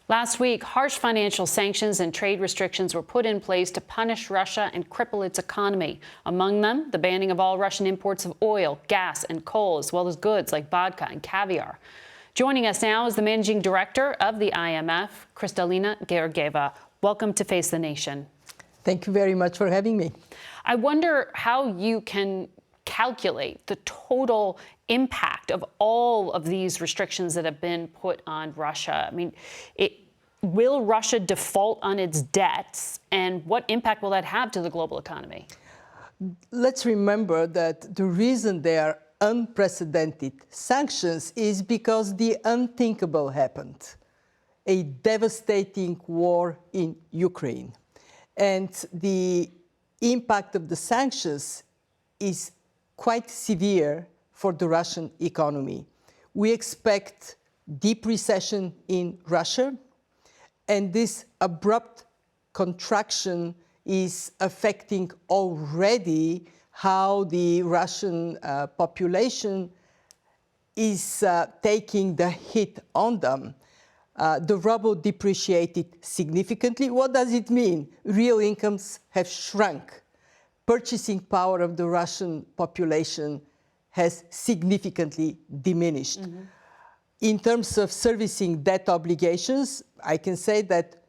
Last week, harsh financial sanctions and trade restrictions were put in place to punish Russia and cripple its economy. Among them, the banning of all Russian imports of oil, gas, and coal, as well as goods like vodka and caviar. Joining us now is the managing director of the IMF, Kristalina Georgieva. Welcome to Face the Nation. Thank you very much for having me. I wonder how you can calculate the total impact of all of these restrictions that have been put on Russia. I mean, will Russia default on its debts, and what impact will that have to the global economy? Let's remember that the reason they are unprecedented sanctions is because the unthinkable happened. A devastating war in Ukraine. And the impact of the sanctions is quite severe for the Russian economy. We expect deep recession in Russia, and this abrupt contraction is affecting already how the Russian population is taking the hit on them. The ruble depreciated significantly. What does it mean? Real incomes have shrunk. Purchasing power of the Russian population has significantly diminished. Mm-hmm. In terms of servicing debt obligations, I can say that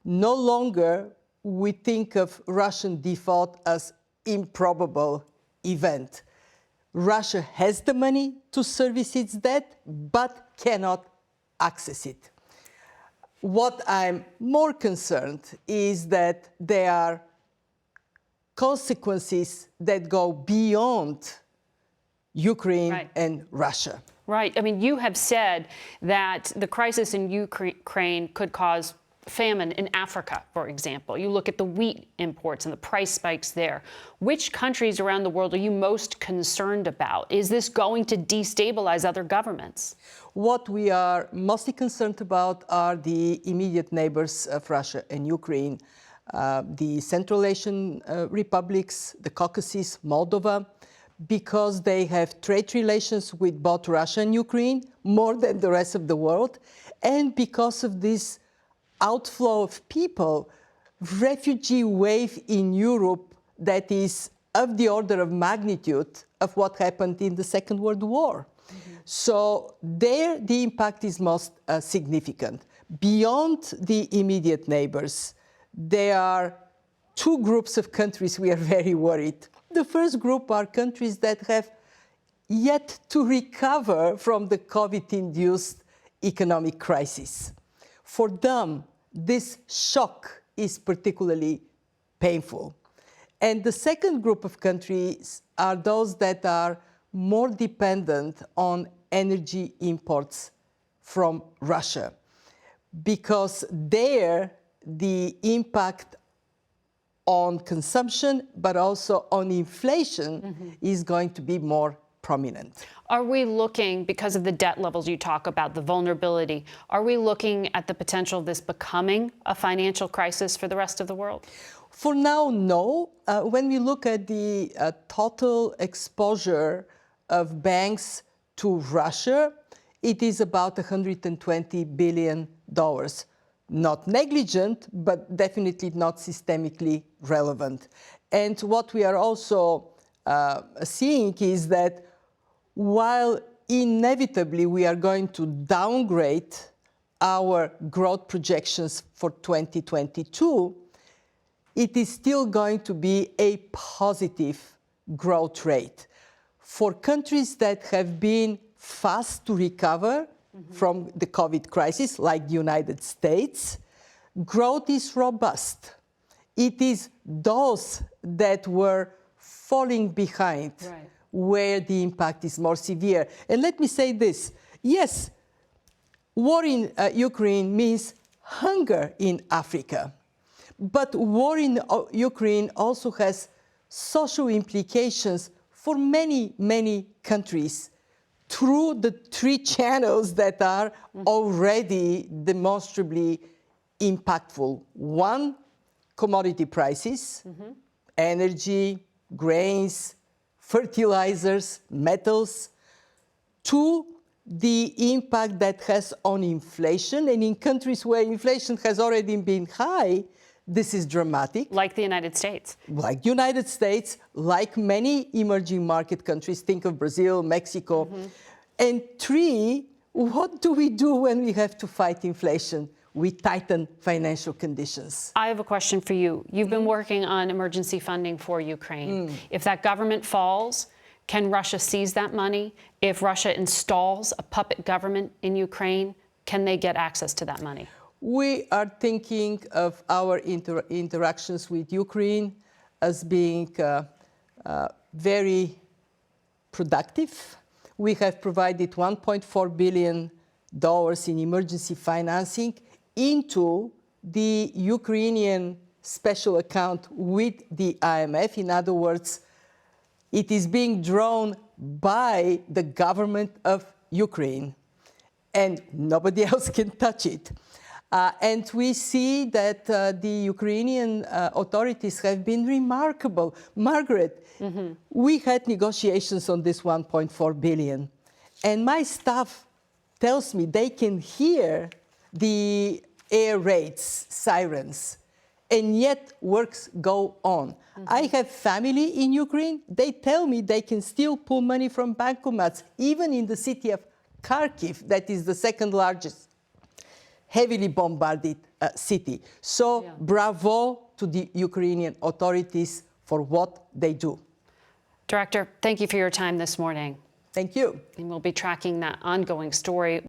no longer we think of Russian default as improbable event. Russia has the money to service its debt, but cannot access it. What I'm more concerned is that there are consequences that go beyond Ukraine and Russia. Right. I mean, you have said that the crisis in Ukraine could cause famine in Africa, for example. You look at the wheat imports and the price spikes there. Which countries around the world are you most concerned about? Is this going to destabilize other governments? What we are mostly concerned about are the immediate neighbors of Russia and Ukraine. The Central Asian republics, the Caucasus, Moldova, because they have trade relations with both Russia and Ukraine, more than the rest of the world, and because of this outflow of people, refugee wave in Europe that is of the order of magnitude of what happened in the Second World War. Mm-hmm. So there, the impact is most significant. Beyond the immediate neighbors, there are two groups of countries we are very worried. The first group are countries that have yet to recover from the COVID-induced economic crisis. For them, this shock is particularly painful. And the second group of countries are those that are more dependent on energy imports from Russia, because there the impact on consumption, but also on inflation, is going to be more prominent. Are we looking, because of the debt levels you talk about, the vulnerability, are we looking at the potential of this becoming a financial crisis for the rest of the world? For now, no. When we look at the total exposure of banks to Russia, it is about $120 billion. Not negligent, but definitely not systemically relevant. And what we are also seeing is that while inevitably we are going to downgrade our growth projections for 2022, it is still going to be a positive growth rate. For countries that have been fast to recover from the COVID crisis, like the United States, growth is robust. It is those that were falling behind where the impact is more severe. And let me say this. Yes, war in Ukraine means hunger in Africa. But war in Ukraine also has social implications for many, many countries through the three channels that are already demonstrably impactful. One, commodity prices, energy, grains, fertilizers, metals. Two, the impact that has on inflation. And in countries where inflation has already been high, this is dramatic. Like the United States. Like United States, like many emerging market countries, think of Brazil, Mexico. And three, what do we do when we have to fight inflation? We tighten financial conditions. I have a question for you. You've been working on emergency funding for Ukraine. If that government falls, can Russia seize that money? If Russia installs a puppet government in Ukraine, can they get access to that money? We are thinking of our interactions with Ukraine as being very productive. We have provided $1.4 billion in emergency financing into the Ukrainian special account with the IMF. In other words, it is being drawn by the government of Ukraine, and nobody else can touch it. And we see that the Ukrainian authorities have been remarkable. Margaret, we had negotiations on this $1.4 billion, and my staff tells me they can hear the air raids, sirens, and yet works go on. I have family in Ukraine. They tell me they can still pull money from bankomats, even in the city of Kharkiv, that is the second largest heavily bombarded city. So bravo to the Ukrainian authorities for what they do. Director, thank you for your time this morning. Thank you. And we'll be tracking that ongoing story.